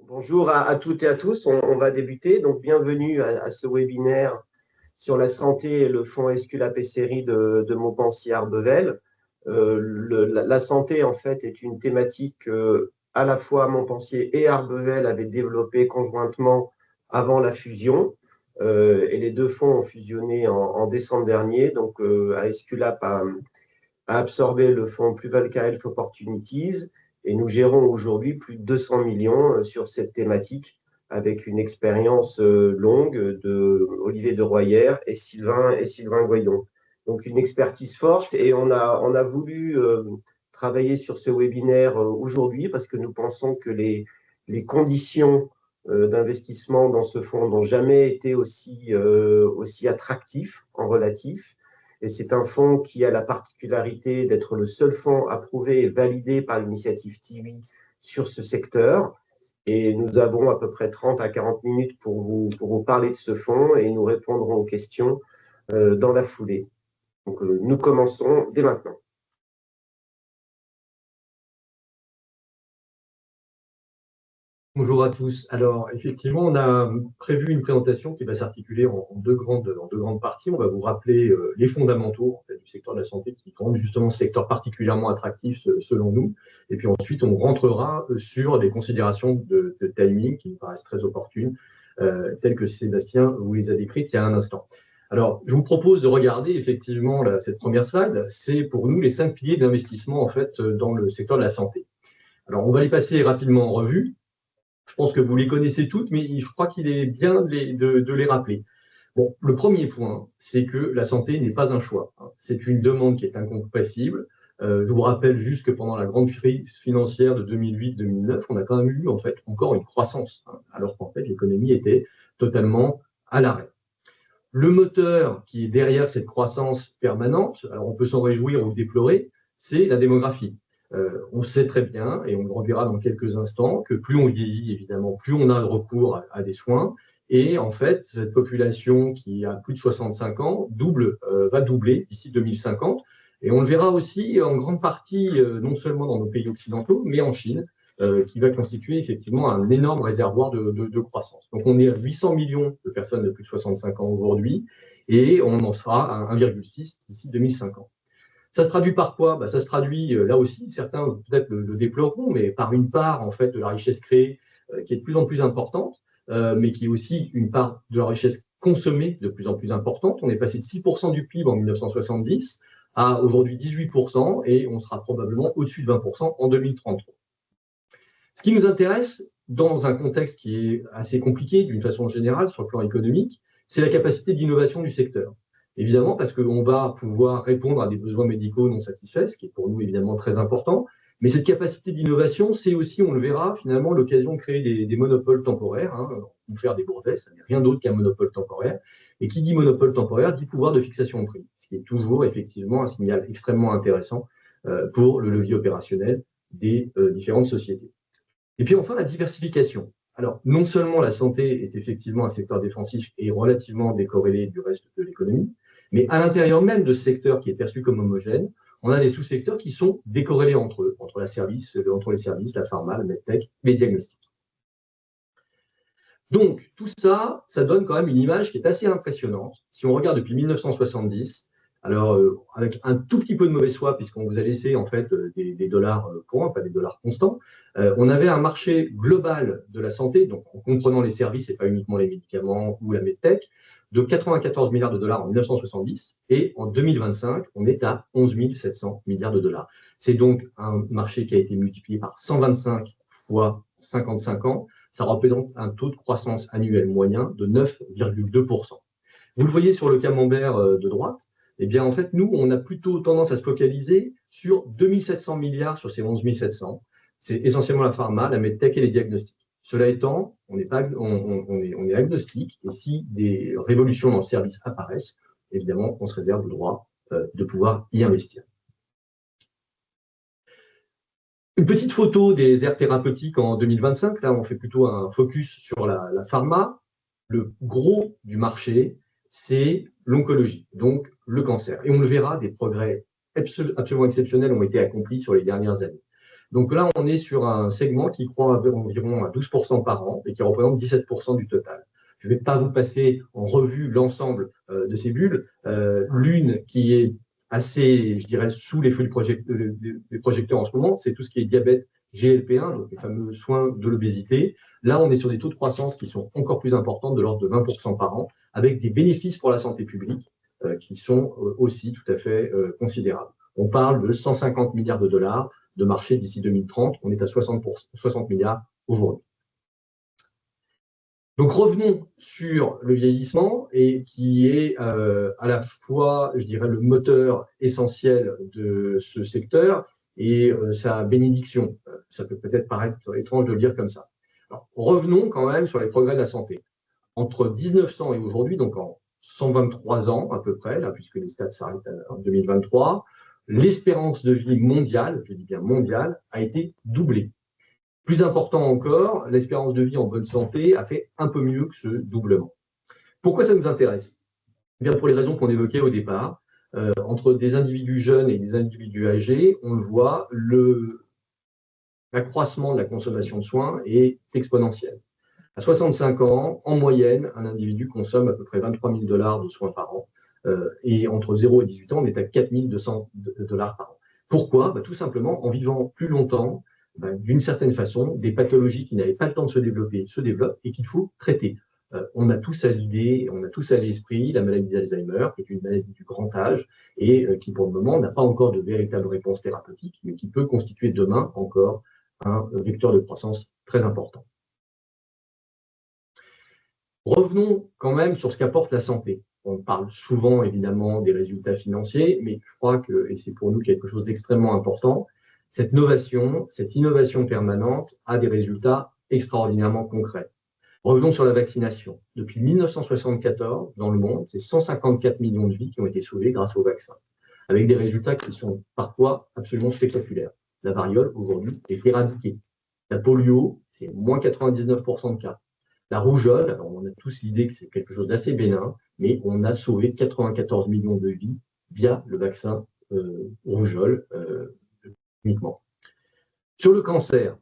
Bonjour à toutes et à tous. On va débuter. Donc, bienvenue à ce webinaire sur la santé et le fonds Escula-Pesseri de Montpensier-Arbevel. La santé, en fait, est une thématique que à la fois Montpensier et Arbevel avaient développée conjointement avant la fusion. Et les deux fonds ont fusionné en décembre dernier. Donc, Escula a absorbé le fonds Plus-Valca Health Opportunities. Et nous gérons aujourd'hui plus de 200 millions sur cette thématique avec une expérience longue de Olivier de Royer et Sylvain Goyon. Donc une expertise forte et on a voulu travailler sur ce webinaire aujourd'hui parce que nous pensons que les conditions d'investissement dans ce fonds n'ont jamais été aussi attractifs en relatif. Et c'est un fonds qui a la particularité d'être le seul fonds approuvé et validé par l'initiative TIWI sur ce secteur. Et nous avons à peu près 30 à 40 minutes pour vous parler de ce fonds et nous répondrons aux questions dans la foulée. Donc, nous commençons dès maintenant. Bonjour à tous. Alors, effectivement, on a prévu une présentation qui va s'articuler en deux grandes parties. On va vous rappeler les fondamentaux en fait, du secteur de la santé qui rendent justement ce secteur particulièrement attractif selon nous. Et puis ensuite, on rentrera sur des considérations de timing qui nous paraissent très opportunes, telles que Sébastien vous les a décrites il y a un instant. Alors, je vous propose de regarder effectivement cette première slide. C'est pour nous les 5 piliers d'investissement en fait dans le secteur de la santé. Alors, on va les passer rapidement en revue. Je pense que vous les connaissez toutes, mais je crois qu'il est bien de les rappeler. Bon, le premier point, c'est que la santé n'est pas un choix. C'est une demande qui est incompressible. Je vous rappelle juste que pendant la grande crise financière de 2008-2009, on a quand même eu en fait encore une croissance, alors qu'en fait l'économie était totalement à l'arrêt. Le moteur qui est derrière cette croissance permanente, alors on peut s'en réjouir ou le déplorer, c'est la démographie. On sait très bien, et on le reverra dans quelques instants, que plus on vieillit, évidemment, plus on a recours à des soins. Et en fait, cette population qui a plus de 65 ans va doubler d'ici 2050. Et on le verra aussi en grande partie, non seulement dans nos pays occidentaux, mais en Chine, qui va constituer effectivement un énorme réservoir de croissance. Donc on est à 800 millions de personnes de plus de 65 ans aujourd'hui, et on en sera à 1,6 d'ici 2050. Ça se traduit par quoi? Ça se traduit, là aussi, certains peut-être le déploreront, mais par une part en fait, de la richesse créée qui est de plus en plus importante, mais qui est aussi une part de la richesse consommée de plus en plus importante. On est passé de 6% du PIB en 1970 à aujourd'hui 18%, et on sera probablement au-dessus de 20% en 2033. Ce qui nous intéresse, dans un contexte qui est assez compliqué d'une façon générale sur le plan économique, c'est la capacité d'innovation du secteur. Évidemment, parce qu'on va pouvoir répondre à des besoins médicaux non satisfaits, ce qui est pour nous évidemment très important. Mais cette capacité d'innovation, c'est aussi, on le verra, finalement l'occasion de créer des monopoles temporaires. On peut faire des brevets, ça n'est rien d'autre qu'un monopole temporaire. Et qui dit monopole temporaire dit pouvoir de fixation de prix, ce qui est toujours effectivement un signal extrêmement intéressant pour le levier opérationnel des différentes sociétés. Et puis enfin, la diversification. Alors, non seulement la santé est effectivement un secteur défensif et relativement décorrélé du reste de l'économie, mais à l'intérieur même de ce secteur qui est perçu comme homogène, on a des sous-secteurs qui sont décorrélés entre eux, entre les services, la pharma, le medtech, les diagnostics. Donc, tout ça, ça donne quand même une image qui est assez impressionnante. Si on regarde depuis 1970, alors avec un tout petit peu de mauvaise foi, puisqu'on vous a laissé en fait des dollars courants, pas des dollars constants, on avait un marché global de la santé, donc en comprenant les services et pas uniquement les médicaments ou la medtech, de 94 milliards de dollars en 1970, et en 2025, on est à 11 700 milliards de dollars. C'est donc un marché qui a été multiplié par 125 fois 55 ans. Ça représente un taux de croissance annuel moyen de 9,2%. Vous le voyez sur le camembert de droite, eh bien, en fait, nous, on a plutôt tendance à se focaliser sur 2700 milliards sur ces 11 700. C'est essentiellement la pharma, la medtech et les diagnostics. Cela étant, on est agnostique, et si des révolutions dans le service apparaissent, évidemment, on se réserve le droit de pouvoir y investir. Une petite photo des aires thérapeutiques en 2025. Là, on fait plutôt un focus sur la pharma. Le gros du marché, c'est l'oncologie, donc le cancer. Et on le verra, des progrès absolument exceptionnels ont été accomplis sur les dernières années. Donc là, on est sur un segment qui croît environ à 12% par an et qui représente 17% du total. Je ne vais pas vous passer en revue l'ensemble de ces bulles. L'une qui est assez, je dirais, sous les feux des projecteurs en ce moment, c'est tout ce qui est diabète GLP-1, donc les fameux soins de l'obésité. Là, on est sur des taux de croissance qui sont encore plus importants, de l'ordre de 20% par an, avec des bénéfices pour la santé publique qui sont aussi tout à fait considérables. On parle de 150 milliards de dollars de marché d'ici 2030. On est à 60 milliards aujourd'hui. Donc revenons sur le vieillissement et qui est à la fois, je dirais, le moteur essentiel de ce secteur et sa bénédiction. Ça peut peut-être paraître étrange de le dire comme ça. Alors, revenons quand même sur les progrès de la santé. Entre 1900 et aujourd'hui, donc en 123 ans à peu près, là, puisque les stats s'arrêtent en 2023, l'espérance de vie mondiale, je dis bien mondiale, a été doublée. Plus important encore, l'espérance de vie en bonne santé a fait un peu mieux que ce doublement. Pourquoi ça nous intéresse? Eh bien, pour les raisons qu'on évoquait au départ, entre des individus jeunes et des individus âgés, on le voit, l'accroissement de la consommation de soins est exponentiel. À 65 ans, en moyenne, un individu consomme à peu près 23 000 $ de soins par an. Et entre 0 et 18 ans, on est à 4 200 $ par an. Pourquoi? Tout simplement, en vivant plus longtemps, d'une certaine façon, des pathologies qui n'avaient pas le temps de se développer se développent et qu'il faut traiter. On a tous à l'idée, on a tous à l'esprit la maladie d'Alzheimer, qui est une maladie du grand âge et qui, pour le moment, n'a pas encore de véritable réponse thérapeutique, mais qui peut constituer demain encore un vecteur de croissance très important. Revenons quand même sur ce qu'apporte la santé. On parle souvent évidemment des résultats financiers, mais je crois que, et c'est pour nous quelque chose d'extrêmement important, cette innovation permanente a des résultats extraordinairement concrets. Revenons sur la vaccination. Depuis 1974, dans le monde, c'est 154 millions de vies qui ont été sauvées grâce au vaccin, avec des résultats qui sont parfois absolument spectaculaires. La variole, aujourd'hui, est éradiquée. La polio, c'est moins 99% de cas. La rougeole, alors on a tous l'idée que c'est quelque chose d'assez bénin, mais on a sauvé 94 millions de vies via le vaccin rougeole uniquement. Sur le cancer,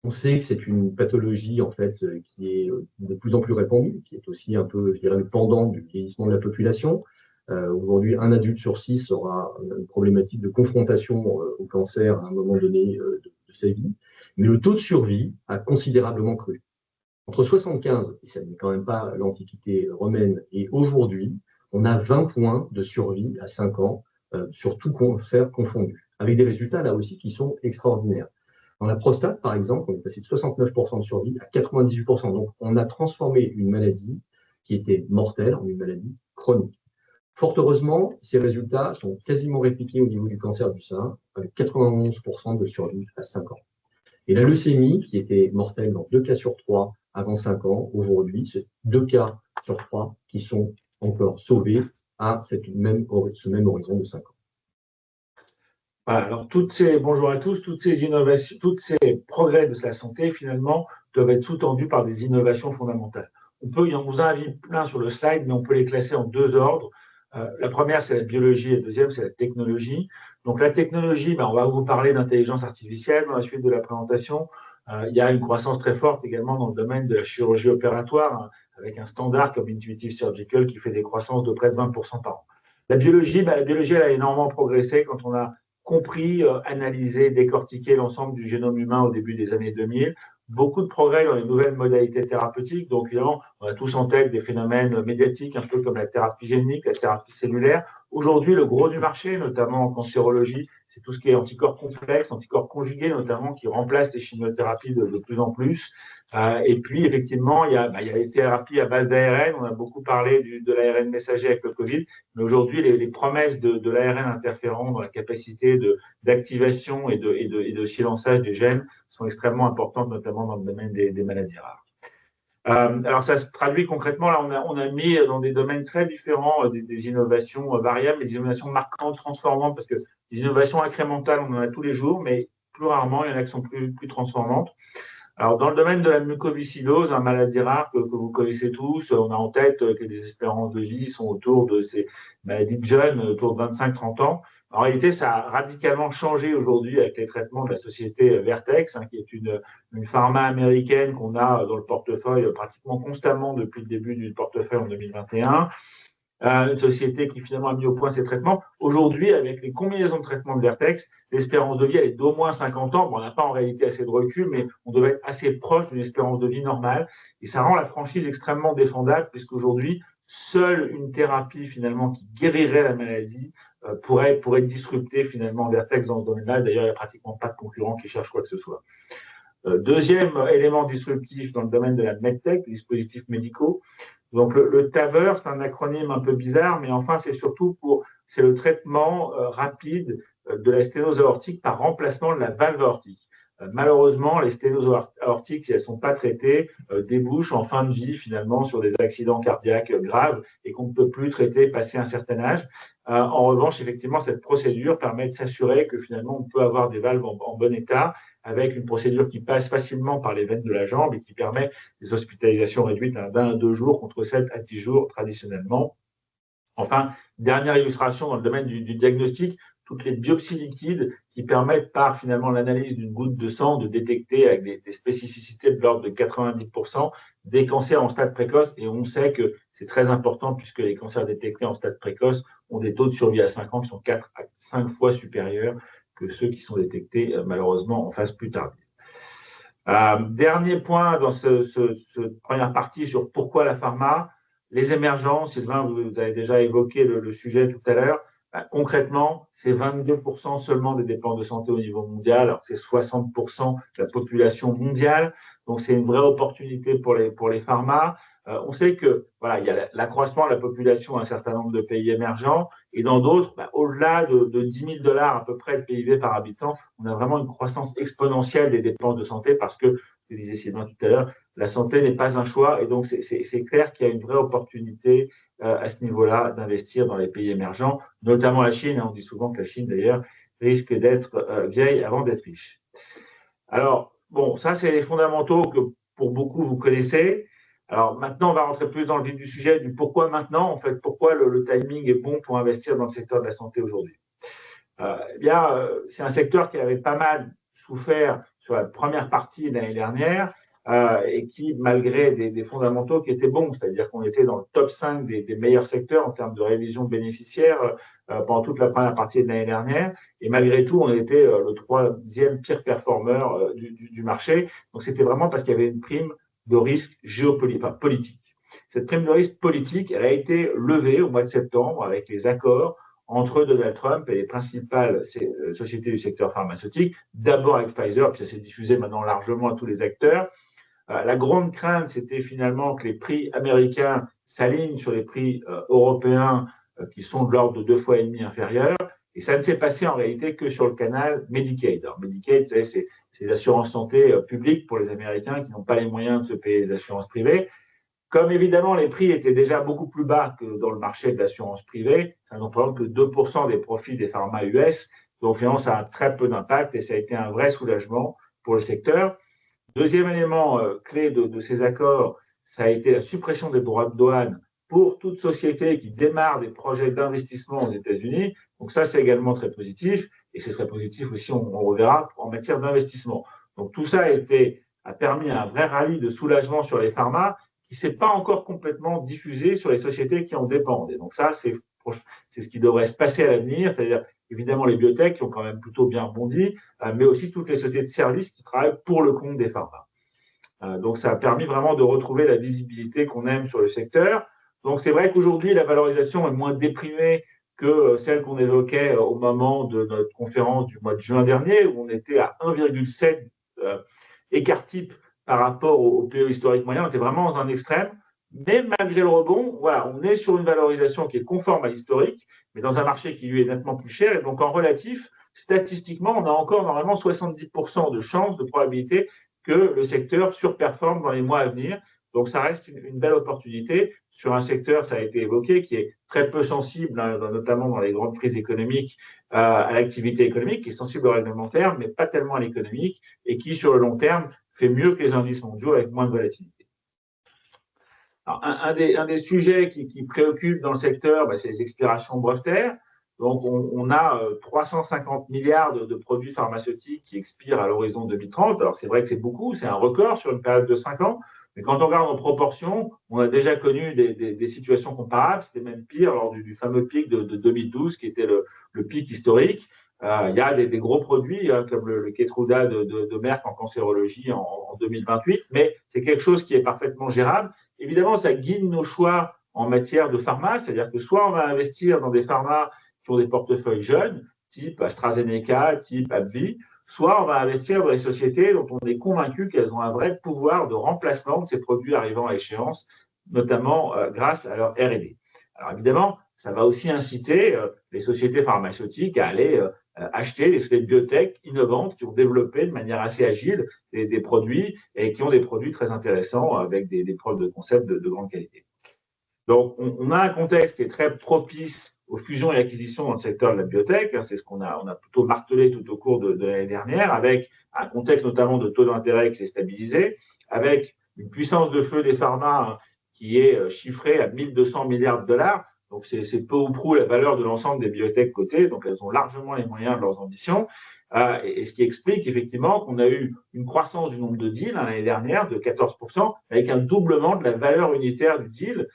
on sait que c'est une pathologie en fait qui est de plus en plus répandue, qui est aussi un peu, je dirais, le pendant du vieillissement de la population. Aujourd'hui, un adulte sur 6 aura une problématique de confrontation au cancer à un moment donné de sa vie, mais le taux de survie a considérablement cru. Entre 75, et ça n'est quand même pas l'Antiquité romaine, et aujourd'hui, on a 20 points de survie à 5 ans sur tout cancer confondu, avec des résultats là aussi qui sont extraordinaires. Dans la prostate, par exemple, on est passé de 69% de survie à 98%. Donc, on a transformé une maladie qui était mortelle en une maladie chronique. Fort heureusement, ces résultats sont quasiment répliqués au niveau du cancer du sein, avec 91% de survie à 5 ans. Et la leucémie, qui était mortelle dans 2 cas sur 3 avant 5 ans, aujourd'hui, c'est 2 cas sur 3 qui sont encore sauvés à ce même horizon de 5 ans. Voilà, alors bonjour à tous, toutes ces innovations, tous ces progrès de la santé, finalement, doivent être sous-tendus par des innovations fondamentales. On vous en a mis plein sur le slide, mais on peut les classer en 2 ordres. La première, c'est la biologie, et la deuxième, c'est la technologie. Donc, la technologie, on va vous parler d'intelligence artificielle dans la suite de la présentation. Il y a une croissance très forte également dans le domaine de la chirurgie opératoire, avec un standard comme Intuitive Surgical qui fait des croissances de près de 20% par an. La biologie, elle a énormément progressé quand on a compris, analysé, décortiqué l'ensemble du génome humain au début des années 2000. Beaucoup de progrès dans les nouvelles modalités thérapeutiques. Donc, évidemment, on a tous en tête des phénomènes médiatiques, un peu comme la thérapie génique, la thérapie cellulaire. Aujourd'hui, le gros du marché, notamment en cancérologie, c'est tout ce qui est anticorps complexes, anticorps conjugués notamment, qui remplacent les chimiothérapies de plus en plus. Et puis, effectivement, il y a les thérapies à base d'ARN. On a beaucoup parlé de l'ARN messager avec le Covid. Mais aujourd'hui, les promesses de l'ARN interférent dans la capacité d'activation et de silençage des gènes sont extrêmement importantes, notamment dans le domaine des maladies rares. Alors, ça se traduit concrètement, là, on a mis dans des domaines très différents des innovations variables, des innovations marquantes, transformantes, parce que les innovations incrémentales, on en a tous les jours, mais plus rarement, il y en a qui sont plus transformantes. Alors, dans le domaine de la mucoviscidose, une maladie rare que vous connaissez tous, on a en tête que les espérances de vie sont autour de ces maladies de jeunes, autour de 25-30 ans. En réalité, ça a radicalement changé aujourd'hui avec les traitements de la société Vertex, qui est une pharma américaine qu'on a dans le portefeuille pratiquement constamment depuis le début du portefeuille en 2021. Une société qui finalement a mis au point ces traitements. Aujourd'hui, avec les combinaisons de traitements de Vertex, l'espérance de vie elle est d'au moins 50 ans. Bon, on n'a pas en réalité assez de recul, mais on devait être assez proche d'une espérance de vie normale. Et ça rend la franchise extrêmement défendable, puisqu'aujourd'hui, seule une thérapie finalement qui guérirait la maladie pourrait disrupter finalement Vertex dans ce domaine-là. D'ailleurs, il n'y a pratiquement pas de concurrents qui cherchent quoi que ce soit. Deuxième élément disruptif dans le domaine de la medtech, les dispositifs médicaux. Donc, le TAVR, c'est un acronyme un peu bizarre, mais enfin, c'est surtout c'est le traitement rapide de la sténose aortique par remplacement de la valve aortique. Malheureusement, les sténoses aortiques, si elles ne sont pas traitées, débouchent en fin de vie, finalement, sur des accidents cardiaques graves et qu'on ne peut plus traiter passé un certain âge. En revanche, effectivement, cette procédure permet de s'assurer que finalement, on peut avoir des valves en bon état avec une procédure qui passe facilement par les veines de la jambe et qui permet des hospitalisations réduites à 1 à 2 jours contre 7 à 10 jours traditionnellement. Enfin, dernière illustration dans le domaine du diagnostic, toutes les biopsies liquides qui permettent par finalement l'analyse d'une goutte de sang de détecter avec des spécificités de l'ordre de 90% des cancers en stade précoce. Et on sait que c'est très important puisque les cancers détectés en stade précoce ont des taux de survie à 5 ans qui sont 4 à 5 fois supérieurs que ceux qui sont détectés malheureusement en phase plus tardive. Dernier point dans cette première partie sur pourquoi la pharma, les émergences. Sylvain, vous avez déjà évoqué le sujet tout à l'heure. Concrètement, c'est 22% seulement des dépenses de santé au niveau mondial, alors que c'est 60% de la population mondiale. Donc, c'est une vraie opportunité pour les pharmas. On sait que voilà, il y a l'accroissement de la population dans un certain nombre de pays émergents et dans d'autres, au-delà de 10 000 $ à peu près de PIB par habitant, on a vraiment une croissance exponentielle des dépenses de santé parce que, je disais Sylvain tout à l'heure, la santé n'est pas un choix et donc c'est clair qu'il y a une vraie opportunité à ce niveau-là d'investir dans les pays émergents, notamment la Chine. On dit souvent que la Chine, d'ailleurs, risque d'être vieille avant d'être riche. Alors, bon, ça, c'est les fondamentaux que pour beaucoup, vous connaissez. Alors maintenant, on va rentrer plus dans le vif du sujet du pourquoi maintenant, en fait, pourquoi le timing est bon pour investir dans le secteur de la santé aujourd'hui. C'est un secteur qui avait pas mal souffert sur la première partie de l'année dernière et qui, malgré des fondamentaux qui étaient bons, c'est-à-dire qu'on était dans le top 5 des meilleurs secteurs en termes de révision bénéficiaire pendant toute la première partie de l'année dernière, et malgré tout, on était le 3e pire performeur du marché. Donc, c'était vraiment parce qu'il y avait une prime de risque politique. Cette prime de risque politique, elle a été levée au mois de septembre avec les accords entre Donald Trump et les principales sociétés du secteur pharmaceutique, d'abord avec Pfizer, puis ça s'est diffusé maintenant largement à tous les acteurs. La grande crainte, c'était finalement que les prix américains s'alignent sur les prix européens qui sont de l'ordre de 2,5 fois inférieurs. Et ça ne s'est passé en réalité que sur le canal Medicaid. Alors, Medicaid, c'est l'assurance santé publique pour les Américains qui n'ont pas les moyens de se payer les assurances privées. Comme évidemment les prix étaient déjà beaucoup plus bas que dans le marché de l'assurance privée, ça ne représente que 2% des profits des pharma US, donc finalement ça a très peu d'impact et ça a été un vrai soulagement pour le secteur. Deuxième élément clé de ces accords, ça a été la suppression des droits de douane pour toute société qui démarre des projets d'investissement aux États-Unis. Donc ça, c'est également très positif et c'est très positif aussi, on reverra, en matière d'investissement. Donc tout ça a permis un vrai rallye de soulagement sur les pharma qui ne s'est pas encore complètement diffusé sur les sociétés qui en dépendent. Et donc ça, c'est ce qui devrait se passer à l'avenir, c'est-à-dire évidemment les biotech qui ont quand même plutôt bien rebondi, mais aussi toutes les sociétés de services qui travaillent pour le compte des pharma. Donc ça a permis vraiment de retrouver la visibilité qu'on aime sur le secteur. Donc c'est vrai qu'aujourd'hui, la valorisation est moins déprimée que celle qu'on évoquait au moment de notre conférence du mois de juin dernier, où on était à 1,7 écart type par rapport au PE historique moyen. On était vraiment dans un extrême. Mais malgré le rebond, voilà, on est sur une valorisation qui est conforme à l'historique, mais dans un marché qui lui est nettement plus cher. Et donc en relatif, statistiquement, on a encore normalement 70% de chances, de probabilité que le secteur surperforme dans les mois à venir. Donc ça reste une belle opportunité sur un secteur, ça a été évoqué, qui est très peu sensible, notamment dans les grandes crises économiques, à l'activité économique, qui est sensible au réglementaire, mais pas tellement à l'économique, et qui sur le long terme fait mieux que les indices mondiaux avec moins de volatilité. Alors, un des sujets qui préoccupe dans le secteur, c'est les expirations brevetaires. Donc, on a 350 milliards de produits pharmaceutiques qui expirent à l'horizon 2030. Alors, c'est vrai que c'est beaucoup, c'est un record sur une période de 5 ans. Mais quand on regarde en proportion, on a déjà connu des situations comparables. C'était même pire lors du fameux pic de 2012, qui était le pic historique. Il y a des gros produits, comme le Keytruda de Merck en cancérologie en 2028, mais c'est quelque chose qui est parfaitement gérable. Évidemment, ça guide nos choix en matière de pharma, c'est-à-dire que soit on va investir dans des pharmas qui ont des portefeuilles jeunes, type AstraZeneca, type AbbVie, soit on va investir dans des sociétés dont on est convaincu qu'elles ont un vrai pouvoir de remplacement de ces produits arrivant à échéance, notamment grâce à leur R&D. Alors évidemment, ça va aussi inciter les sociétés pharmaceutiques à aller acheter des sociétés de biotech innovantes qui ont développé de manière assez agile des produits et qui ont des produits très intéressants avec des preuves de concept de grande qualité. Donc, on a un contexte qui est très propice aux fusions et acquisitions dans le secteur de la biotech. C'est ce qu'on a plutôt martelé tout au cours de l'année dernière, avec un contexte notamment de taux d'intérêt qui s'est stabilisé, avec une puissance de feu des pharma qui est chiffrée à 1200 milliards de dollars. Donc, c'est peu ou prou la valeur de l'ensemble des biotech cotées. Donc, elles ont largement les moyens de leurs ambitions. Et ce qui explique effectivement qu'on a eu une croissance du nombre de deals l'année dernière de 14%, avec un doublement de la valeur unitaire du deal.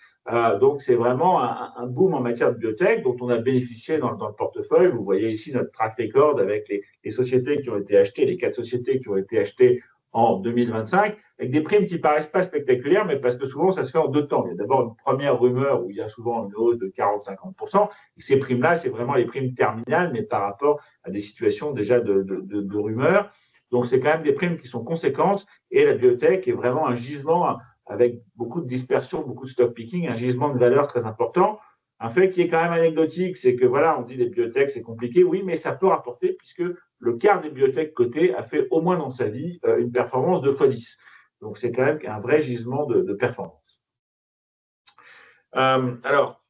Donc, c'est vraiment un boom en matière de biotech dont on a bénéficié dans le portefeuille. Vous voyez ici notre track record avec les sociétés qui ont été achetées, les 4 sociétés qui ont été achetées en 2025, avec des primes qui ne paraissent pas spectaculaires, mais parce que souvent, ça se fait en 2 temps. Il y a d'abord une première rumeur où il y a souvent une hausse de 40-50%. Et ces primes-là, c'est vraiment les primes terminales, mais par rapport à des situations déjà de rumeurs. Donc, c'est quand même des primes qui sont conséquentes. Et la biotech est vraiment un gisement avec beaucoup de dispersion, beaucoup de stock picking, un gisement de valeur très important. Un fait qui est quand même anecdotique, c'est que voilà, on dit les biotech, c'est compliqué, oui, mais ça peut rapporter puisque le quart des biotech cotées a fait au moins dans sa vie une performance de x10. Donc, c'est quand même un vrai gisement de performance. Alors,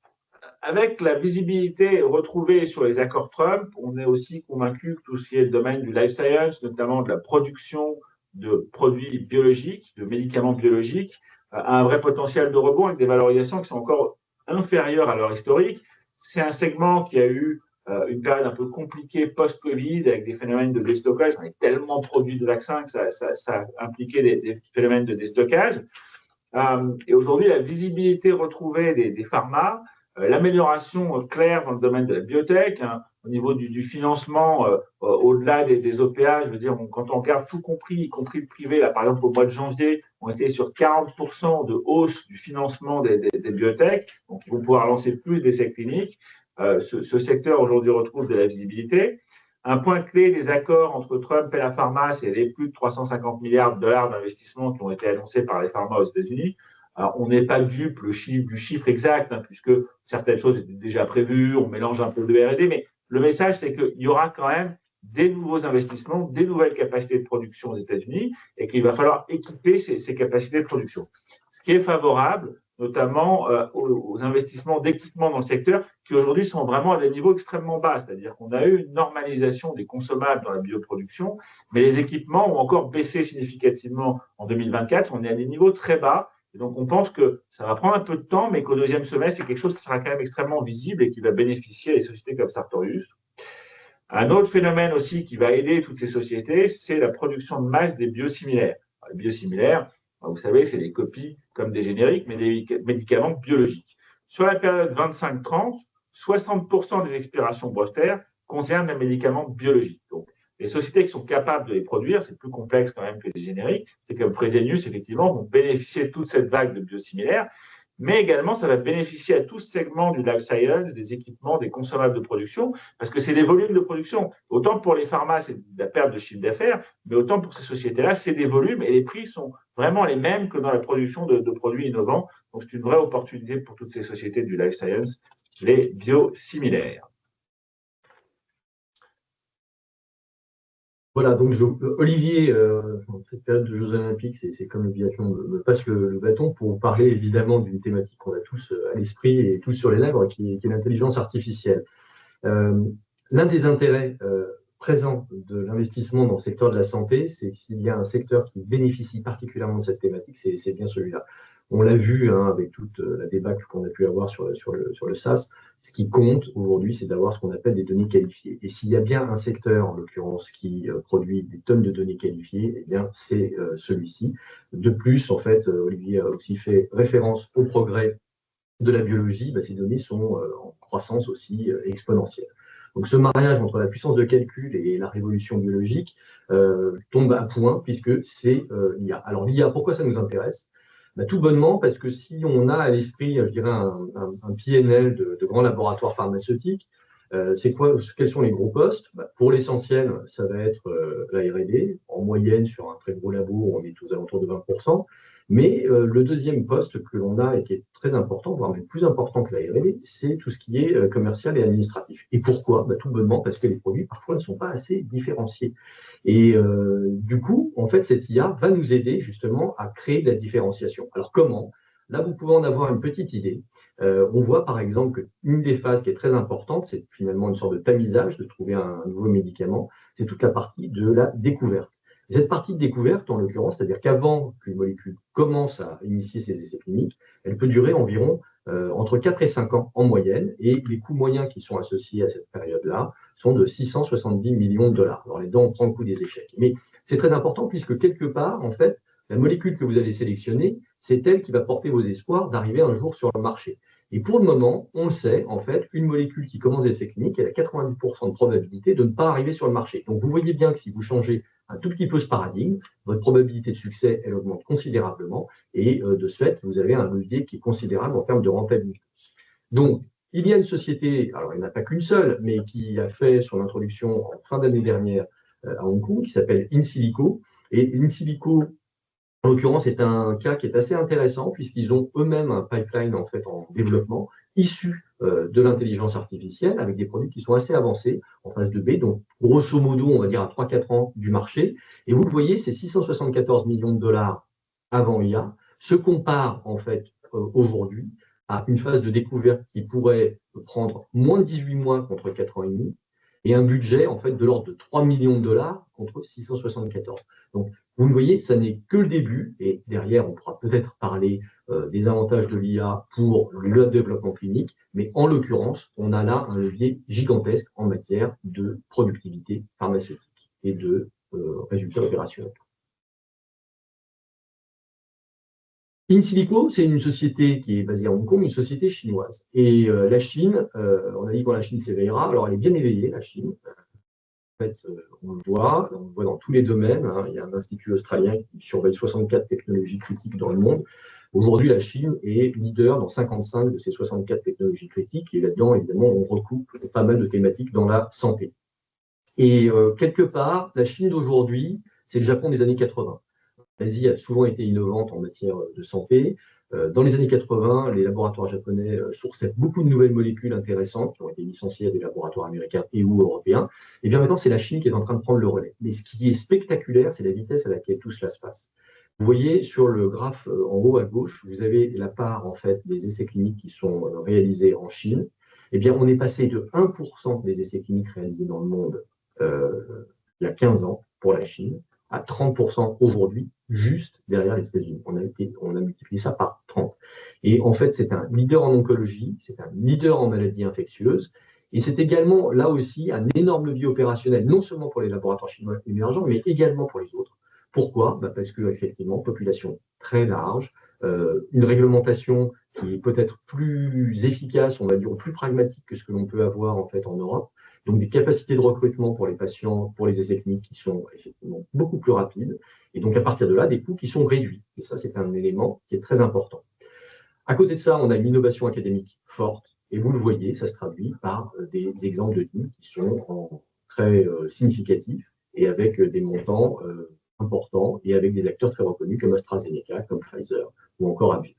avec la visibilité retrouvée sur les accords Trump, on est aussi convaincu que tout ce qui est le domaine du life science, notamment de la production de produits biologiques, de médicaments biologiques, a un vrai potentiel de rebond avec des valorisations qui sont encore inférieures à leur historique. C'est un segment qui a eu une période un peu compliquée post-Covid avec des phénomènes de déstockage. On a tellement produit de vaccins que ça a impliqué des phénomènes de déstockage. Et aujourd'hui, la visibilité retrouvée des pharma, l'amélioration claire dans le domaine de la biotech, au niveau du financement, au-delà des OPA, je veux dire, quand on regarde tout compris, y compris le privé, là, par exemple, au mois de janvier, on était sur 40% de hausse du financement des biotech, donc ils vont pouvoir lancer plus d'essais cliniques. Ce secteur aujourd'hui retrouve de la visibilité. Un point clé des accords entre Trump et la pharma, c'est les plus de 350 milliards de dollars d'investissement qui ont été annoncés par les pharma aux États-Unis. Alors, on n'est pas dupe du chiffre exact, puisque certaines choses étaient déjà prévues, on mélange un peu de R&D, mais le message, c'est qu'il y aura quand même des nouveaux investissements, des nouvelles capacités de production aux États-Unis, et qu'il va falloir équiper ces capacités de production. Ce qui est favorable, notamment aux investissements d'équipement dans le secteur, qui aujourd'hui sont vraiment à des niveaux extrêmement bas. C'est-à-dire qu'on a eu une normalisation des consommables dans la bioproduction, mais les équipements ont encore baissé significativement en 2024. On est à des niveaux très bas. Et donc, on pense que ça va prendre un peu de temps, mais qu'au deuxième semestre, c'est quelque chose qui sera quand même extrêmement visible et qui va bénéficier à des sociétés comme Sartorius. Un autre phénomène aussi qui va aider toutes ces sociétés, c'est la production de masse des biosimilaires. Alors, les biosimilaires, vous savez, c'est des copies comme des génériques, mais des médicaments biologiques. Sur la période 25-30, 60% des expirations brevetaires concernent les médicaments biologiques. Donc, les sociétés qui sont capables de les produire, c'est plus complexe quand même que les génériques, c'est comme Fresenius, effectivement, vont bénéficier de toute cette vague de biosimilaires, mais également, ça va bénéficier à tout ce segment du life science, des équipements, des consommables de production, parce que c'est des volumes de production. Autant pour les pharma, c'est de la perte de chiffre d'affaires, mais autant pour ces sociétés-là, c'est des volumes et les prix sont vraiment les mêmes que dans la production de produits innovants. Donc, c'est une vraie opportunité pour toutes ces sociétés du life science, les biosimilaires. Voilà, donc Olivier, dans cette période de Jeux Olympiques, c'est comme le biathlon me passe le bâton pour parler évidemment d'une thématique qu'on a tous à l'esprit et tous sur les lèvres, qui est l'intelligence artificielle. L'un des intérêts présent de l'investissement dans le secteur de la santé, c'est qu'il y a un secteur qui bénéficie particulièrement de cette thématique, c'est bien celui-là. On l'a vu avec toute la débâcle qu'on a pu avoir sur le SaaS. Ce qui compte aujourd'hui, c'est d'avoir ce qu'on appelle des données qualifiées. Et s'il y a bien un secteur, en l'occurrence, qui produit des tonnes de données qualifiées, eh bien, c'est celui-ci. De plus, en fait, Olivier a aussi fait référence au progrès de la biologie. Ces données sont en croissance aussi exponentielle. Donc, ce mariage entre la puissance de calcul et la révolution biologique tombe à point puisque c'est l'IA. Alors, l'IA, pourquoi ça nous intéresse? Tout bonnement parce que si on a à l'esprit, je dirais, un PNL de grands laboratoires pharmaceutiques, quels sont les gros postes? Pour l'essentiel, ça va être la R&D. En moyenne, sur un très gros labo, on est aux alentours de 20%. Mais le deuxième poste que l'on a et qui est très important, voire même plus important que la R&D, c'est tout ce qui est commercial et administratif. Et pourquoi? Tout bonnement parce que les produits, parfois, ne sont pas assez différenciés. Et du coup, en fait, cette IA va nous aider justement à créer de la différenciation. Alors comment? Là, vous pouvez en avoir une petite idée. On voit par exemple qu'une des phases qui est très importante, c'est finalement une sorte de tamisage, de trouver un nouveau médicament, c'est toute la partie de la découverte. Et cette partie de découverte, en l'occurrence, c'est-à-dire qu'avant qu'une molécule commence à initier ses essais cliniques, elle peut durer environ entre 4 et 5 ans en moyenne, et les coûts moyens qui sont associés à cette période-là sont de 670 millions de dollars. Alors là-dedans, on prend le coût des échecs. Mais c'est très important puisque quelque part, en fait, la molécule que vous allez sélectionner, c'est elle qui va porter vos espoirs d'arriver un jour sur le marché. Et pour le moment, on le sait, en fait, une molécule qui commence des essais cliniques, elle a 90% de probabilité de ne pas arriver sur le marché. Donc vous voyez bien que si vous changez un tout petit peu ce paradigme, votre probabilité de succès, elle augmente considérablement et de ce fait, vous avez un levier qui est considérable en termes de rentabilité. Donc, il y a une société, alors il n'y en a pas qu'une seule, mais qui a fait son introduction en fin d'année dernière à Hong Kong, qui s'appelle InSilico. Et InSilico, en l'occurrence, c'est un cas qui est assez intéressant puisqu'ils ont eux-mêmes un pipeline en fait en développement issu de l'intelligence artificielle avec des produits qui sont assez avancés en phase de B, donc grosso modo, on va dire à 3-4 ans du marché. Et vous le voyez, ces 674 millions de dollars avant IA se comparent en fait aujourd'hui à une phase de découverte qui pourrait prendre moins de 18 mois contre 4 ans et demi et un budget en fait de l'ordre de 3 millions de dollars contre 674. Donc, vous le voyez, ça n'est que le début, et derrière, on pourra peut-être parler des avantages de l'IA pour le développement clinique, mais en l'occurrence, on a là un levier gigantesque en matière de productivité pharmaceutique et de résultats opérationnels. InSilico, c'est une société qui est basée à Hong Kong, une société chinoise. Et la Chine, on a dit que la Chine s'éveillera, alors elle est bien éveillée, la Chine. En fait, on le voit dans tous les domaines. Il y a un institut australien qui surveille 64 technologies critiques dans le monde. Aujourd'hui, la Chine est leader dans 55 de ces 64 technologies critiques. Et là-dedans, évidemment, on recoupe pas mal de thématiques dans la santé. Et quelque part, la Chine d'aujourd'hui, c'est le Japon des années 80. L'Asie a souvent été innovante en matière de santé. Dans les années 80, les laboratoires japonais sourçaient beaucoup de nouvelles molécules intéressantes qui ont été licenciées à des laboratoires américains et ou européens. Et bien maintenant, c'est la Chine qui est en train de prendre le relais. Mais ce qui est spectaculaire, c'est la vitesse à laquelle tout cela se passe. Vous voyez sur le graphe en haut à gauche, vous avez la part en fait des essais cliniques qui sont réalisés en Chine. Eh bien, on est passé de 1% des essais cliniques réalisés dans le monde il y a 15 ans pour la Chine à 30% aujourd'hui, juste derrière les États-Unis. On a multiplié ça par 30. Et en fait, c'est un leader en oncologie, c'est un leader en maladies infectieuses, et c'est également, là aussi, un énorme levier opérationnel, non seulement pour les laboratoires chinois émergents, mais également pour les autres. Pourquoi? Parce que, effectivement, population très large, une réglementation qui est peut-être plus efficace, on va dire, ou plus pragmatique que ce que l'on peut avoir en fait en Europe. Donc des capacités de recrutement pour les patients, pour les essais cliniques qui sont effectivement beaucoup plus rapides. Et donc à partir de là, des coûts qui sont réduits. Et ça, c'est un élément qui est très important. À côté de ça, on a une innovation académique forte. Et vous le voyez, ça se traduit par des exemples de deals qui sont très significatifs et avec des montants importants et avec des acteurs très reconnus comme AstraZeneca, comme Pfizer ou encore Abbott.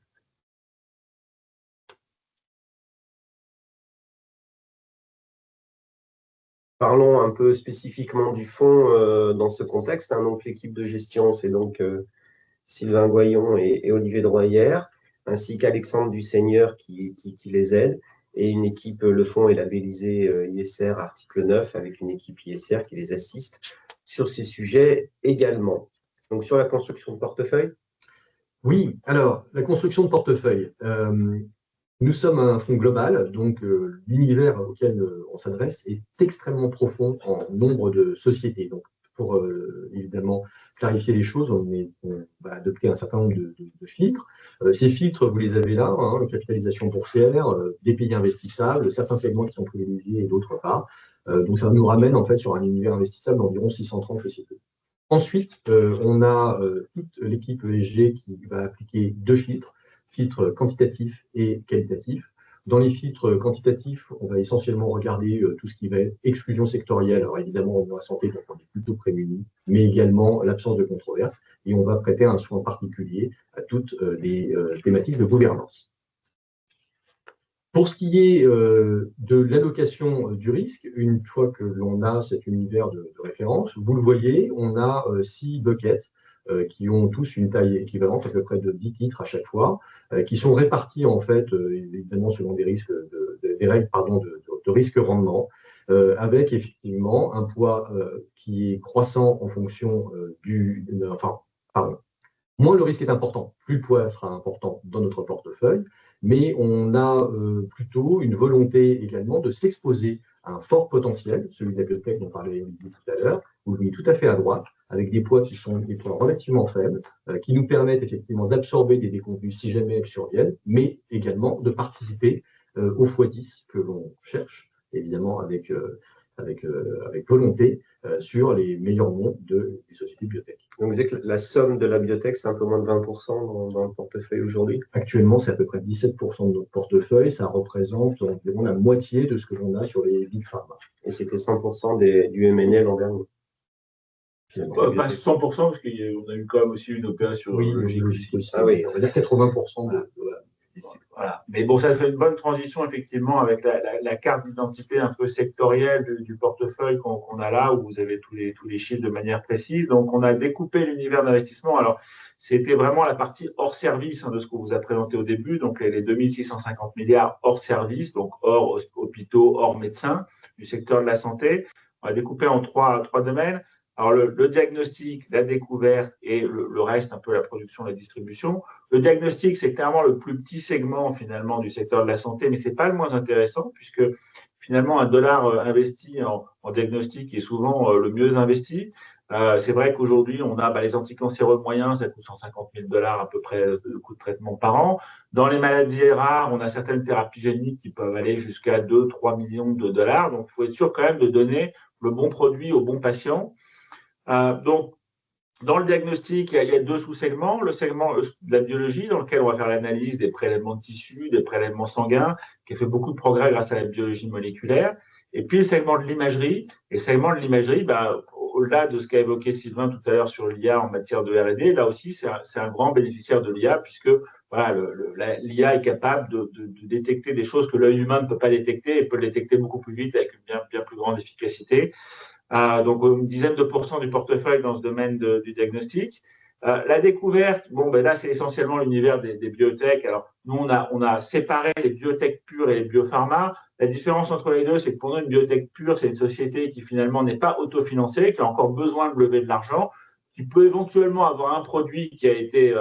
Parlons un peu spécifiquement du fonds dans ce contexte. Donc l'équipe de gestion, c'est donc Sylvain Goyon et Olivier Droyer, ainsi qu'Alexandre Dusseigneur qui les aide. et une équipe, le fonds est labellisé ISR article 9 avec une équipe ISR qui les assiste sur ces sujets également. Donc sur la construction de portefeuille. Oui, alors la construction de portefeuille. Nous sommes un fonds global, donc l'univers auquel on s'adresse est extrêmement profond en nombre de sociétés. Donc, pour évidemment clarifier les choses, on va adopter un certain nombre de filtres. Ces filtres, vous les avez là, hein, capitalisation boursière, des pays investissables, certains segments qui sont privilégiés et d'autres pas. Donc, ça nous ramène en fait sur un univers investissable d'environ 630 sociétés. Ensuite, on a toute l'équipe ESG qui va appliquer deux filtres quantitatif et qualitatif. Dans les filtres quantitatifs, on va essentiellement regarder tout ce qui va être exclusion sectorielle. Alors évidemment, on est en santé, donc on est plutôt prémunis, mais également l'absence de controverse. Et on va prêter un soin particulier à toutes les thématiques de gouvernance. Pour ce qui est de l'allocation du risque, une fois que l'on a cet univers de référence, vous le voyez, on a 6 buckets qui ont tous une taille équivalente, à peu près de 10 titres à chaque fois, qui sont répartis en fait, évidemment selon des risques des règles de risque-rendement, avec effectivement un poids qui est croissant en fonction moins le risque est important, plus le poids sera important dans notre portefeuille, mais on a plutôt une volonté également de s'exposer à un fort potentiel, celui de la biotech dont parlait Olivier tout à l'heure, vous le voyez tout à fait à droite, avec des poids qui sont des poids relativement faibles, qui nous permettent effectivement d'absorber des déconvenus si jamais elles surviennent, mais également de participer au x10 que l'on cherche, évidemment avec volonté sur les meilleurs noms des sociétés de biotech. Donc vous dites que la somme de la biotech, c'est un peu moins de 20% dans le portefeuille aujourd'hui? Actuellement, c'est à peu près 17% de notre portefeuille. Ça représente environ la moitié de ce que l'on a sur les big pharma. Et c'était 100% du M&A l'an dernier? Pas 100%, parce qu'on a eu quand même aussi une opération logique aussi. Ah oui, on va dire 80% de voilà. Mais bon, ça fait une bonne transition effectivement avec la carte d'identité un peu sectorielle du portefeuille qu'on a là, où vous avez tous les chiffres de manière précise. Donc, on a découpé l'univers d'investissement. Alors, c'était vraiment la partie hors service de ce qu'on vous a présenté au début, donc les 2650 milliards hors service, donc hors hôpitaux, hors médecins, du secteur de la santé. On a découpé en trois domaines. Alors, le diagnostic, la découverte et le reste, un peu la production, la distribution. Le diagnostic, c'est clairement le plus petit segment finalement du secteur de la santé, mais ce n'est pas le moins intéressant, puisque finalement, $1 investi en diagnostic est souvent le mieux investi. C'est vrai qu'aujourd'hui, on a les anticancéreux moyens, ça coûte $150 000 à peu près de coût de traitement par an. Dans les maladies rares, on a certaines thérapies géniques qui peuvent aller jusqu'à 2-3 millions de dollars. Donc, il faut être sûr quand même de donner le bon produit au bon patient. Donc, dans le diagnostic, il y a deux sous-segments. Le segment de la biologie, dans lequel on va faire l'analyse des prélèvements de tissus, des prélèvements sanguins, qui a fait beaucoup de progrès grâce à la biologie moléculaire. Et puis, le segment de l'imagerie. Et le segment de l'imagerie, au-delà de ce qu'a évoqué Sylvain tout à l'heure sur l'IA en matière de R&D, là aussi, c'est un grand bénéficiaire de l'IA, puisque l'IA est capable de détecter des choses que l'œil humain ne peut pas détecter et peut le détecter beaucoup plus vite avec une bien plus grande efficacité. Donc une dizaine de pourcents du portefeuille dans ce domaine du diagnostic. La découverte, là, c'est essentiellement l'univers des biotech. Alors, nous, on a séparé les biotech pures et les biopharma. La différence entre les deux, c'est que pour nous, une biotech pure, c'est une société qui finalement n'est pas autofinancée, qui a encore besoin de lever de l'argent, qui peut éventuellement avoir un produit qui a été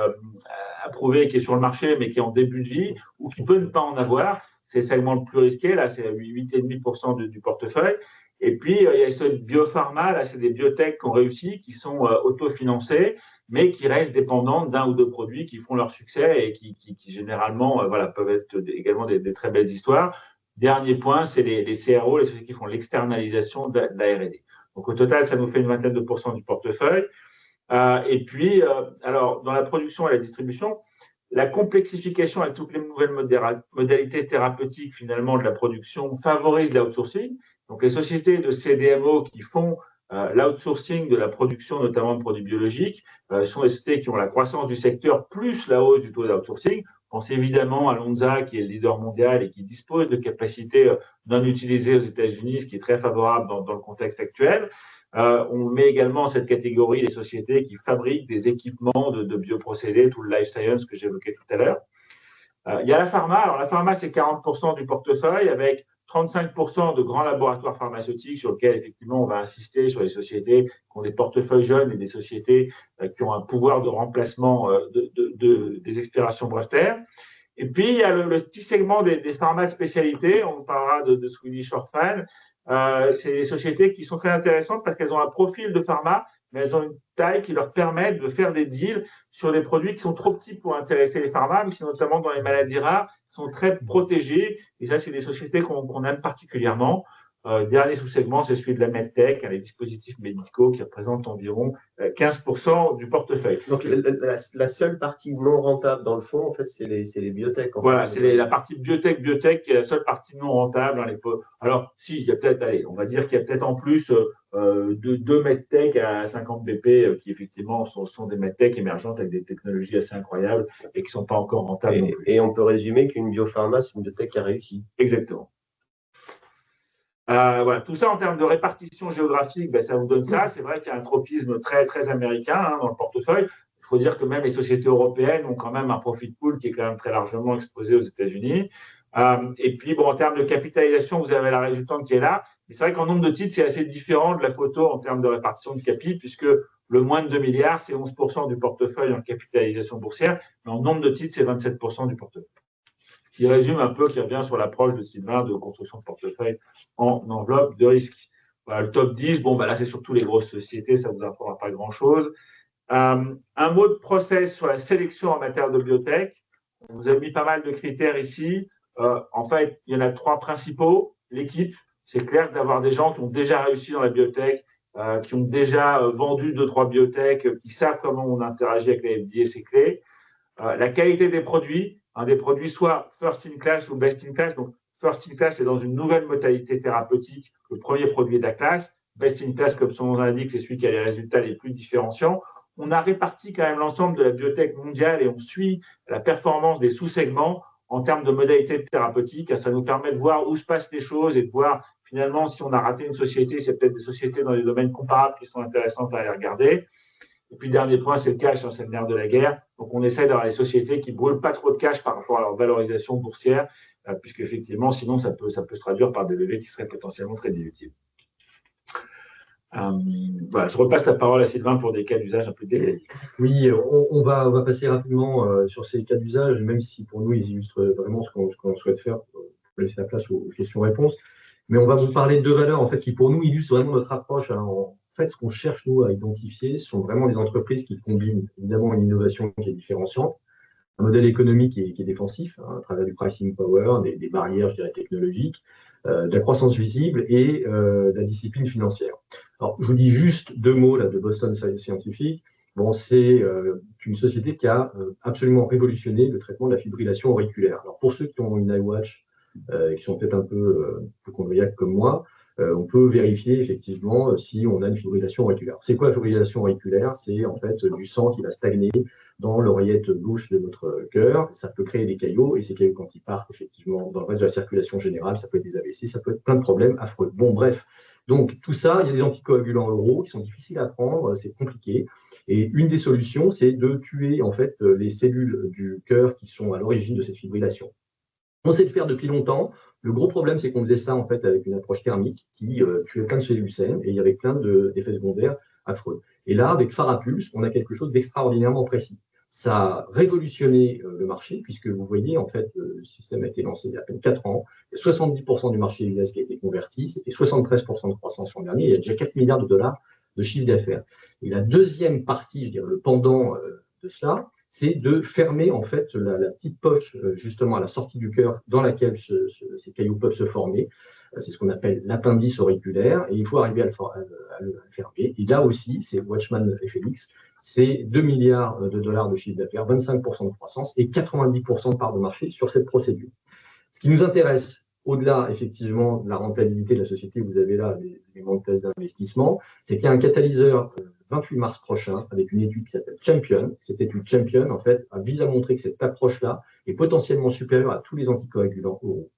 approuvé, qui est sur le marché, mais qui est en début de vie, ou qui peut ne pas en avoir. C'est le segment le plus risqué, là, c'est 8,5% du portefeuille. Et puis, il y a les biopharma, là, c'est des biotech qui ont réussi, qui sont autofinancés, mais qui restent dépendantes d'un ou deux produits qui font leur succès et qui généralement peuvent être également des très belles histoires. Dernier point, c'est les CRO, les sociétés qui font l'externalisation de la R&D. Donc, au total, ça nous fait une vingtaine de pourcents du portefeuille. Et puis, alors, dans la production et la distribution, la complexification avec toutes les nouvelles modalités thérapeutiques finalement de la production favorise l'outsourcing. Donc, les sociétés de CDMO qui font l'outsourcing de la production, notamment de produits biologiques, sont des sociétés qui ont la croissance du secteur plus la hausse du taux d'outsourcing. On pense évidemment à Lonza, qui est le leader mondial et qui dispose de capacités non utilisées aux États-Unis, ce qui est très favorable dans le contexte actuel. On met également dans cette catégorie les sociétés qui fabriquent des équipements de bioprocédés, tout le life science que j'évoquais tout à l'heure. Il y a la pharma. Alors, la pharma, c'est 40% du portefeuille avec 35% de grands laboratoires pharmaceutiques sur lesquels, effectivement, on va insister sur les sociétés qui ont des portefeuilles jeunes et des sociétés qui ont un pouvoir de remplacement des expirations brevetaires. Et puis, il y a le petit segment des pharma spécialités. On parlera de Swedish Orphan. C'est des sociétés qui sont très intéressantes parce qu'elles ont un profil de pharma, mais elles ont une taille qui leur permet de faire des deals sur des produits qui sont trop petits pour intéresser les pharma, mais qui sont notamment dans les maladies rares, qui sont très protégés. Et ça, c'est des sociétés qu'on aime particulièrement. Dernier sous-segment, c'est celui de la MedTech, les dispositifs médicaux qui représentent environ 15% du portefeuille. Donc, la seule partie non rentable dans le fond, en fait, c'est les biotech. Voilà, c'est la partie biotech qui est la seule partie non rentable. Alors, si, il y a peut-être, allez, on va dire qu'il y a peut-être en plus deux MedTech à 50 BP qui, effectivement, sont des MedTech émergentes avec des technologies assez incroyables et qui ne sont pas encore rentables non plus. Et on peut résumer qu'une biopharma, c'est une biotech qui a réussi. Exactement. Voilà, tout ça en termes de répartition géographique, ben, ça vous donne ça. C'est vrai qu'il y a un tropisme très, très américain dans le portefeuille. Il faut dire que même les sociétés européennes ont quand même un profit pool qui est quand même très largement exposé aux États-Unis. Et puis, bon, en termes de capitalisation, vous avez la résultante qui est là. Mais c'est vrai qu'en nombre de titres, c'est assez différent de la photo en termes de répartition de capi, puisque le moins de 2 milliards, c'est 11% du portefeuille en capitalisation boursière. Mais en nombre de titres, c'est 27% du portefeuille. Qui résume un peu, qui revient sur l'approche de Sylvain de construction de portefeuille en enveloppe de risque. Voilà, le top 10, bon, bah là, c'est surtout les grosses sociétés, ça ne vous apprendra pas grand-chose. Un mot de process sur la sélection en matière de biotech. On vous a mis pas mal de critères ici. En fait, il y en a 3 principaux. L'équipe, c'est clair d'avoir des gens qui ont déjà réussi dans la biotech, qui ont déjà vendu 2-3 biotech, qui savent comment on interagit avec les FDA, c'est clé. La qualité des produits, des produits soit first in class ou best in class. Donc, first in class, c'est dans une nouvelle modalité thérapeutique, le premier produit de la classe. Best in class, comme son nom l'indique, c'est celui qui a les résultats les plus différenciants. On a réparti quand même l'ensemble de la biotech mondiale et on suit la performance des sous-segments en termes de modalité thérapeutique. Ça nous permet de voir où se passent les choses et de voir finalement si on a raté une société, c'est peut-être des sociétés dans des domaines comparables qui sont intéressantes à aller regarder. Et puis, dernier point, c'est le cash, c'est le nerf de la guerre. Donc, on essaie d'avoir des sociétés qui ne brûlent pas trop de cash par rapport à leur valorisation boursière, puisque effectivement, sinon, ça peut se traduire par des levées qui seraient potentiellement très dilutives. Voilà, je repasse la parole à Sylvain pour des cas d'usage un peu détaillés. Oui, on va passer rapidement sur ces cas d'usage, même si pour nous, ils illustrent vraiment ce qu'on souhaite faire pour laisser la place aux questions-réponses. Mais on va vous parler de 2 valeurs en fait, qui, pour nous, illustrent vraiment notre approche. En fait, ce qu'on cherche, nous, à identifier, ce sont vraiment des entreprises qui combinent évidemment une innovation qui est différenciante, un modèle économique qui est défensif, à travers du pricing power, des barrières, je dirais, technologiques, de la croissance visible et de la discipline financière. Alors, je vous dis juste 2 mots là, de Boston Scientific. Bon, c'est une société qui a absolument révolutionné le traitement de la fibrillation auriculaire. Alors, pour ceux qui ont une iWatch, qui sont peut-être un peu hypocondriaques comme moi, on peut vérifier effectivement si on a une fibrillation auriculaire. C'est quoi la fibrillation auriculaire? C'est en fait du sang qui va stagner dans l'oreillette gauche de notre cœur. Ça peut créer des caillots et ces caillots, quand ils partent effectivement dans le reste de la circulation générale, ça peut être des AVC, ça peut être plein de problèmes affreux. Bon, bref. Donc, tout ça, il y a des anticoagulants oraux qui sont difficiles à prendre, c'est compliqué. Et une des solutions, c'est de tuer en fait les cellules du cœur qui sont à l'origine de cette fibrillation. On sait le faire depuis longtemps. Le gros problème, c'est qu'on faisait ça en fait avec une approche thermique qui tuait plein de cellules saines et il y avait plein d'effets secondaires affreux. Et là, avec Farapulse, on a quelque chose d'extraordinairement précis. Ça a révolutionné le marché puisque vous voyez, en fait, le système a été lancé il y a à peine 4 ans. Il y a 70% du marché US qui a été converti. C'était 73% de croissance l'an dernier. Il y a déjà 4 milliards de dollars de chiffre d'affaires. Et la deuxième partie, je dirais le pendant de cela, c'est de fermer en fait la petite poche justement à la sortie du cœur dans laquelle ces cailloux peuvent se former. C'est ce qu'on appelle l'appendice auriculaire et il faut arriver à le fermer. Et là aussi, c'est Watchman FLX, c'est 2 milliards de dollars de chiffre d'affaires, 25% de croissance et 90% de part de marché sur cette procédure. Ce qui nous intéresse, au-delà effectivement de la rentabilité de la société, vous avez là les monts de thèse d'investissement, c'est qu'il y a un catalyseur 28 mars prochain avec une étude qui s'appelle Champion. Cette étude Champion, en fait, vise à montrer que cette approche-là est potentiellement supérieure à tous les anticoagulants oraux.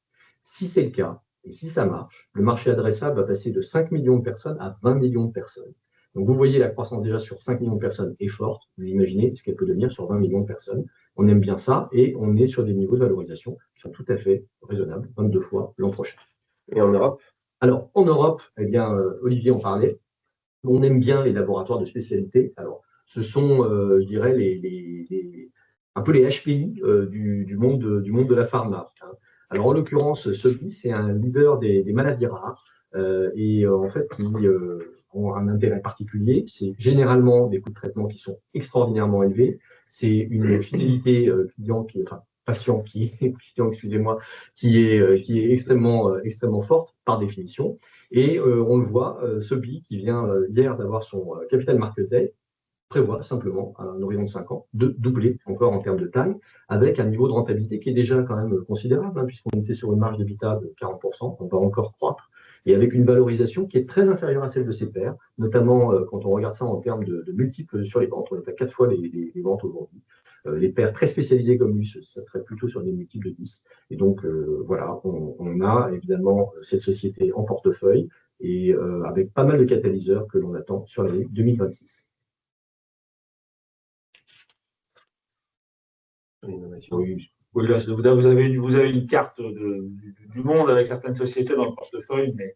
Si c'est le cas, et si ça marche, le marché adressable va passer de 5 millions de personnes à 20 millions de personnes. Donc, vous voyez, la croissance déjà sur 5 millions de personnes est forte. Vous imaginez ce qu'elle peut devenir sur 20 millions de personnes. On aime bien ça et on est sur des niveaux de valorisation qui sont tout à fait raisonnables, 22 fois l'an prochain. Et en Europe? Alors, en Europe, eh bien, Olivier en parlait, on aime bien les laboratoires de spécialité. Alors, ce sont, je dirais, un peu les HPI du monde de la pharma, hein. Alors, en l'occurrence, Sobi, c'est un leader des maladies rares en fait, qui ont un intérêt particulier. C'est généralement des coûts de traitement qui sont extraordinairement élevés. C'est une fidélité patient client, excusez-moi, qui est extrêmement forte par définition. Et on le voit, Sobi, qui vient hier d'avoir son Capital Market Day, prévoit simplement, à un horizon de 5 ans, de doubler encore en termes de taille, avec un niveau de rentabilité qui est déjà quand même considérable, hein, puisqu'on était sur une marge d'EBITDA de 40%, on va encore croître, et avec une valorisation qui est très inférieure à celle de ses pairs, notamment quand on regarde ça en termes de multiples sur les ventes. On est à 4 fois les ventes aujourd'hui. Les pairs très spécialisés comme lui, ça serait plutôt sur des multiples de 10. Et donc, voilà, on a évidemment cette société en portefeuille et avec pas mal de catalyseurs que l'on attend sur l'année 2026. Oui. Oui, là, vous avez une carte du monde avec certaines sociétés dans le portefeuille, mais...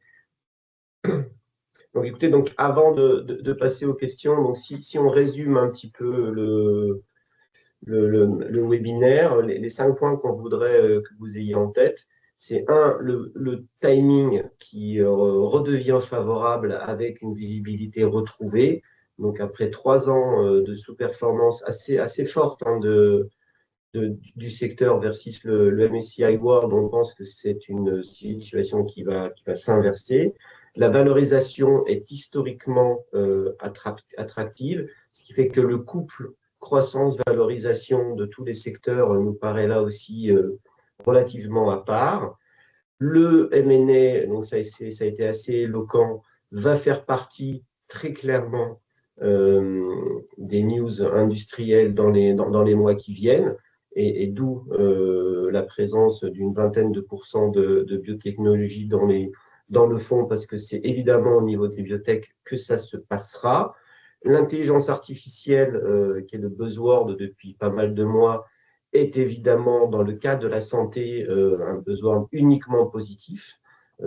Donc, écoutez, avant de passer aux questions, donc si on résume un petit peu le webinaire, les 5 points qu'on voudrait que vous ayez en tête, c'est le timing qui redevient favorable avec une visibilité retrouvée. Donc, après 3 ans de sous-performance assez forte, hein, du secteur versus le MSCI World, on pense que c'est une situation qui va s'inverser. La valorisation est historiquement attractive, ce qui fait que le couple croissance-valorisation de tous les secteurs nous paraît là aussi relativement à part. Le M&A, donc ça a été assez éloquent, va faire partie très clairement des news industrielles dans les mois qui viennent, et d'où la présence d'une vingtaine de pourcents de biotechnologie dans le fond, parce que c'est évidemment au niveau des biotech que ça se passera. L'intelligence artificielle, qui est le buzzword depuis pas mal de mois, est évidemment, dans le cadre de la santé, un besoin uniquement positif,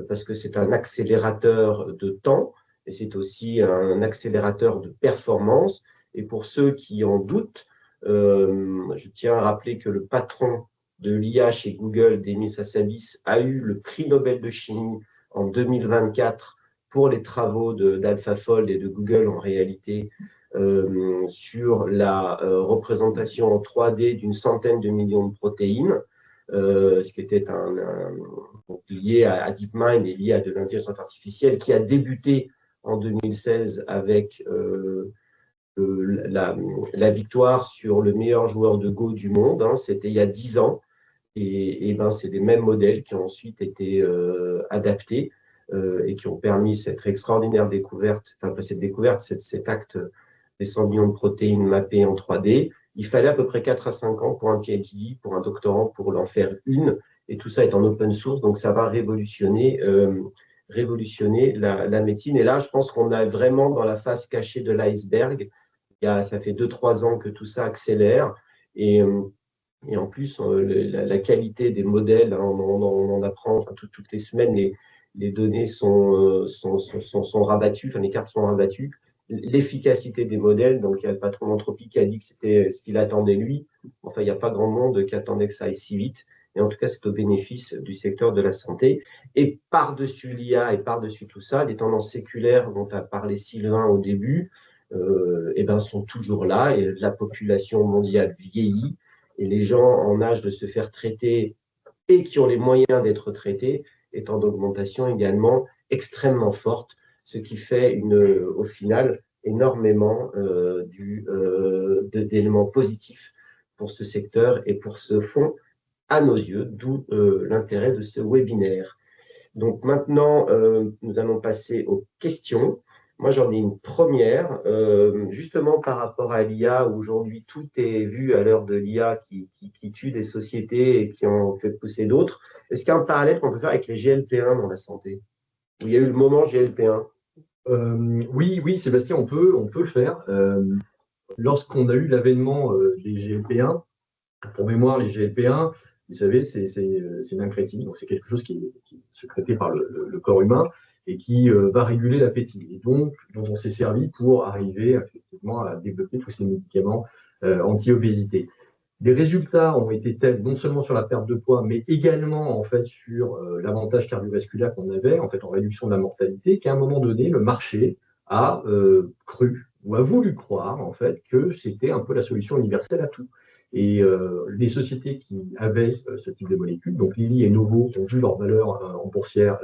parce que c'est un accélérateur de temps et c'est aussi un accélérateur de performance. Et pour ceux qui en doutent, je tiens à rappeler que le patron de l'IA chez Google, Demis Hassabis, a eu le prix Nobel de chimie en 2024 pour les travaux d'AlphaFold et de Google en réalité, sur la représentation en 3D d'une centaine de millions de protéines, ce qui était lié à DeepMind et lié à de l'intelligence artificielle, qui a débuté en 2016 avec la victoire sur le meilleur joueur de Go du monde, hein, c'était il y a 10 ans, et c'est les mêmes modèles qui ont ensuite été adaptés et qui ont permis cette extraordinaire découverte, enfin pas cette découverte, cet acte des 100 millions de protéines mappées en 3D. Il fallait à peu près 4 à 5 ans pour un PhD, pour un doctorant, pour l'en faire une, et tout ça est en open source, donc ça va révolutionner la médecine. Et là, je pense qu'on est vraiment dans la face cachée de l'iceberg. Ça fait 2-3 ans que tout ça accélère, et en plus, la qualité des modèles, hein, on en apprend toutes les semaines, les données sont rabattues, enfin, les cartes sont rabattues. L'efficacité des modèles, donc il y a le patron d'Anthropic qui a dit que c'était ce qu'il attendait lui. Enfin, il n'y a pas grand monde qui attendait que ça aille si vite. Et en tout cas, c'est au bénéfice du secteur de la santé. Et par-dessus l'IA et par-dessus tout ça, les tendances séculaires dont a parlé Sylvain au début, sont toujours là. Et la population mondiale vieillit. Et les gens en âge de se faire traiter et qui ont les moyens d'être traités est en augmentation également extrêmement forte, ce qui fait au final énormément d'éléments positifs pour ce secteur et pour ce fonds à nos yeux, d'où l'intérêt de ce webinaire. Donc maintenant, nous allons passer aux questions. Moi, j'en ai une première, justement par rapport à l'IA, où aujourd'hui tout est vu à l'heure de l'IA qui tue des sociétés et qui en fait pousser d'autres. Est-ce qu'il y a un parallèle qu'on peut faire avec les GLP-1 dans la santé? Où il y a eu le moment GLP-1. Oui, Sébastien, on peut le faire. Lorsqu'on a eu l'avènement des GLP-1, Pour mémoire, les GLP-1, vous savez, c'est l'incrétine, donc c'est quelque chose qui est sécrété par le corps humain et qui va réguler l'appétit. Et donc, dont on s'est servi pour arriver effectivement à développer tous ces médicaments anti-obésité. Les résultats ont été tels, non seulement sur la perte de poids, mais également en fait sur l'avantage cardiovasculaire qu'on avait, en fait en réduction de la mortalité, qu'à un moment donné, le marché a cru ou a voulu croire en fait que c'était un peu la solution universelle à tout. Et les sociétés qui avaient ce type de molécules, donc Lilly et Novo, ont vu leur valeur en boursière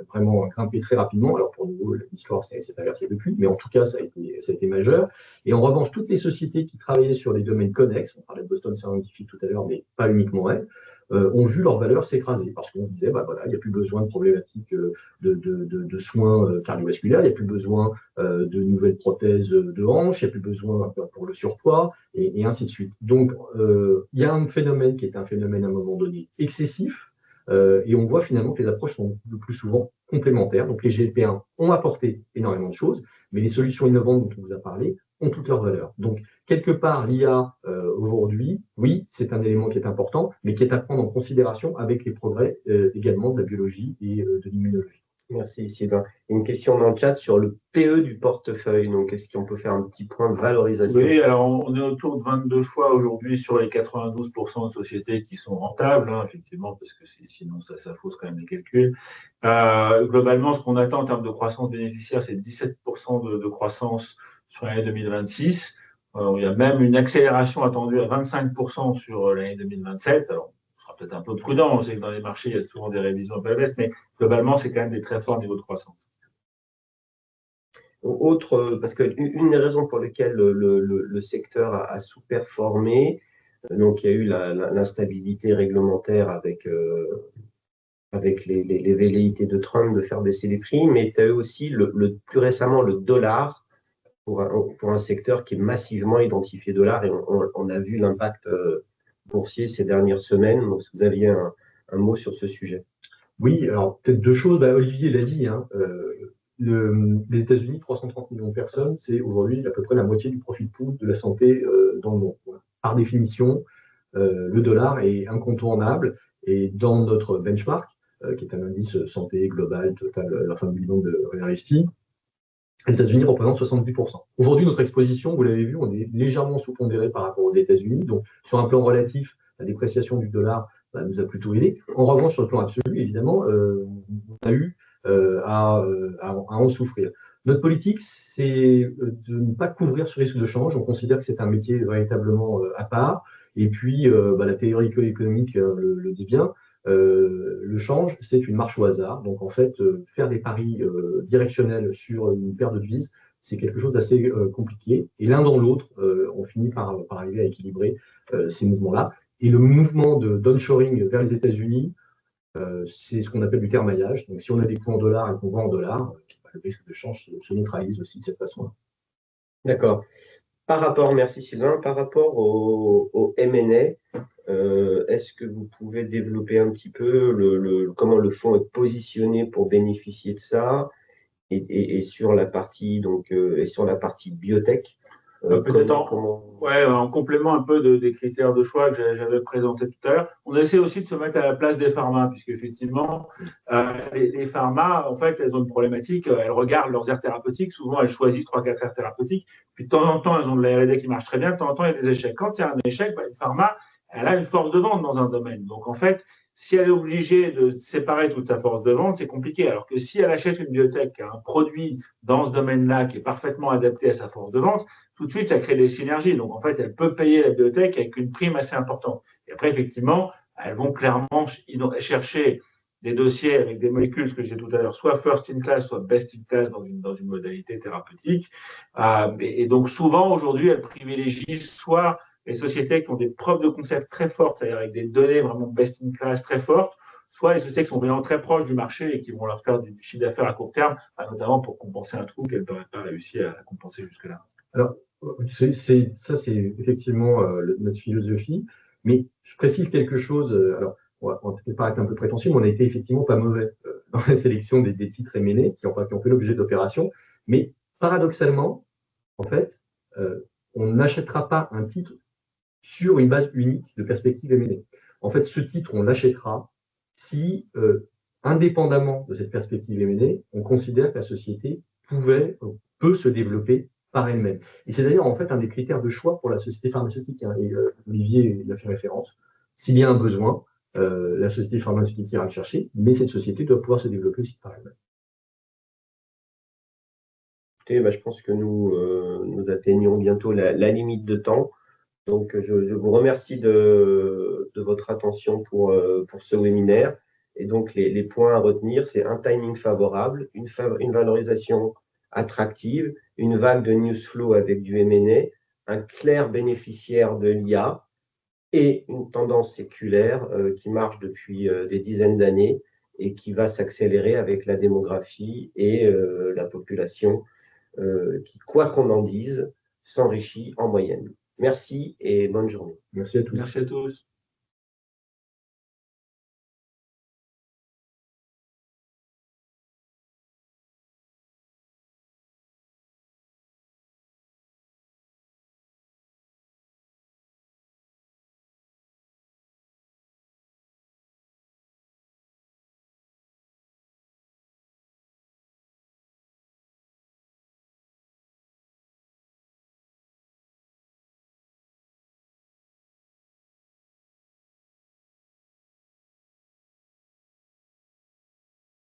vraiment grimper très rapidement. Alors pour Novo, l'histoire s'est inversée depuis, mais en tout cas, ça a été majeur. Et en revanche, toutes les sociétés qui travaillaient sur les domaines connexes, on parlait de Boston Scientific tout à l'heure, mais pas uniquement elles, ont vu leur valeur s'écraser parce qu'on disait, bah voilà, il n'y a plus besoin de problématiques de soins cardiovasculaires, il n'y a plus besoin de nouvelles prothèses de hanches, il n'y a plus besoin pour le surpoids, et ainsi de suite. Donc, il y a un phénomène qui est un phénomène à un moment donné excessif, et on voit finalement que les approches sont le plus souvent complémentaires. Donc, les GLP-1 ont apporté énormément de choses, mais les solutions innovantes dont on vous a parlé ont toute leur valeur. Donc, quelque part, l'IA aujourd'hui, oui, c'est un élément qui est important, mais qui est à prendre en considération avec les progrès également de la biologie et de l'immunologie. Merci Sylvain. Une question dans le chat sur le PE du portefeuille. Donc, est-ce qu'on peut faire un petit point de valorisation? Oui, alors on est autour de 22 fois aujourd'hui sur les 92% de sociétés qui sont rentables, hein, effectivement, parce que sinon ça fausse quand même les calculs. Globalement, ce qu'on attend en termes de croissance bénéficiaire, c'est 17% de croissance sur l'année 2026. Il y a même une accélération attendue à 25% sur l'année 2027. Alors, on sera peut-être un peu prudent, on sait que dans les marchés, il y a souvent des révisions un peu à la baisse, mais globalement, c'est quand même des très forts niveaux de croissance. Autre, parce qu'une des raisons pour lesquelles le secteur a sous-performé, donc il y a eu l'instabilité réglementaire avec les velléités de Trump de faire baisser les prix, mais tu as eu aussi plus récemment le dollar pour un secteur qui est massivement identifié dollar, et on a vu l'impact boursier ces dernières semaines. Donc, si vous aviez un mot sur ce sujet. Oui, alors peut-être deux choses. Bah, Olivier l'a dit, hein, les États-Unis, 330 millions de personnes, c'est aujourd'hui à peu près la moitié du profit pool de la santé dans le monde. Par définition, le dollar est incontournable, et dans notre benchmark, qui est un indice santé global, total, la fin du million de réinvestis, les États-Unis représentent 70%. Aujourd'hui, notre exposition, vous l'avez vu, on est légèrement sous-pondéré par rapport aux États-Unis. Donc, sur un plan relatif, la dépréciation du dollar nous a plutôt aidé. En revanche, sur le plan absolu, évidemment, on a eu à en souffrir. Notre politique, c'est de ne pas couvrir ce risque de change. On considère que c'est un métier véritablement à part. Et puis, la théorie économique le dit bien. Le change, c'est une marche au hasard. Donc, en fait, faire des paris directionnels sur une paire de devises, c'est quelque chose d'assez compliqué. Et l'un dans l'autre, on finit par arriver à équilibrer ces mouvements-là. Et le mouvement d'onshoring vers les États-Unis, c'est ce qu'on appelle du termaillage. Donc, si on a des coûts en dollars et qu'on vend en dollars, le risque de change se neutralise aussi de cette façon-là. D'accord. Merci Sylvain, par rapport au M&A, est-ce que vous pouvez développer un petit peu comment le fonds est positionné pour bénéficier de ça, et sur la partie biotech, peut-être en complément un peu des critères de choix que j'avais présentés tout à l'heure, on essaie aussi de se mettre à la place des pharma, puisque effectivement, les pharma, en fait, elles ont une problématique, elles regardent leurs aires thérapeutiques, souvent elles choisissent 3-4 aires thérapeutiques, puis de temps en temps, elles ont de la R&D qui marche très bien, de temps en temps, il y a des échecs. Quand il y a un échec, une pharma, elle a une force de vente dans un domaine. Donc, en fait, si elle est obligée de séparer toute sa force de vente, c'est compliqué. Alors que si elle achète une biotech qui a un produit dans ce domaine-là qui est parfaitement adapté à sa force de vente, tout de suite, ça crée des synergies. Donc, en fait, elle peut payer la biotech avec une prime assez importante. Et après, effectivement, elles vont clairement chercher des dossiers avec des molécules, ce que je disais tout à l'heure, soit first in class, soit best in class dans une modalité thérapeutique. Et donc, souvent, aujourd'hui, elles privilégient soit les sociétés qui ont des preuves de concept très fortes, c'est-à-dire avec des données vraiment best in class très fortes, soit les sociétés qui sont vraiment très proches du marché et qui vont leur faire du chiffre d'affaires à court terme, notamment pour compenser un trou qu'elles n'auraient pas réussi à compenser jusque-là. Alors, ça, c'est effectivement notre philosophie, mais je précise quelque chose. Alors, on va peut-être paraître un peu prétentieux, mais on a été effectivement pas mauvais dans la sélection des titres M&A qui ont fait l'objet d'opérations. Mais paradoxalement, en fait, on n'achètera pas un titre sur une base unique de perspective M&A. En fait, ce titre, on l'achètera si, indépendamment de cette perspective M&A, on considère que la société peut se développer par elle-même. Et c'est d'ailleurs en fait un des critères de choix pour la société pharmaceutique. Hein, et Olivier y a fait référence. S'il y a un besoin, la société pharmaceutique ira le chercher, mais cette société doit pouvoir se développer aussi par elle-même. Je pense que nous atteignons bientôt la limite de temps. Donc, je vous remercie de votre attention pour ce webinaire. Et donc, les points à retenir, c'est un timing favorable, une valorisation attractive, une vague de news flow avec du M&A, un clair bénéficiaire de l'IA et une tendance séculaire qui marche depuis des dizaines d'années et qui va s'accélérer avec la démographie et la population qui, quoi qu'on en dise, s'enrichit en moyenne. Merci et bonne journée. Merci à tous. Merci à tous.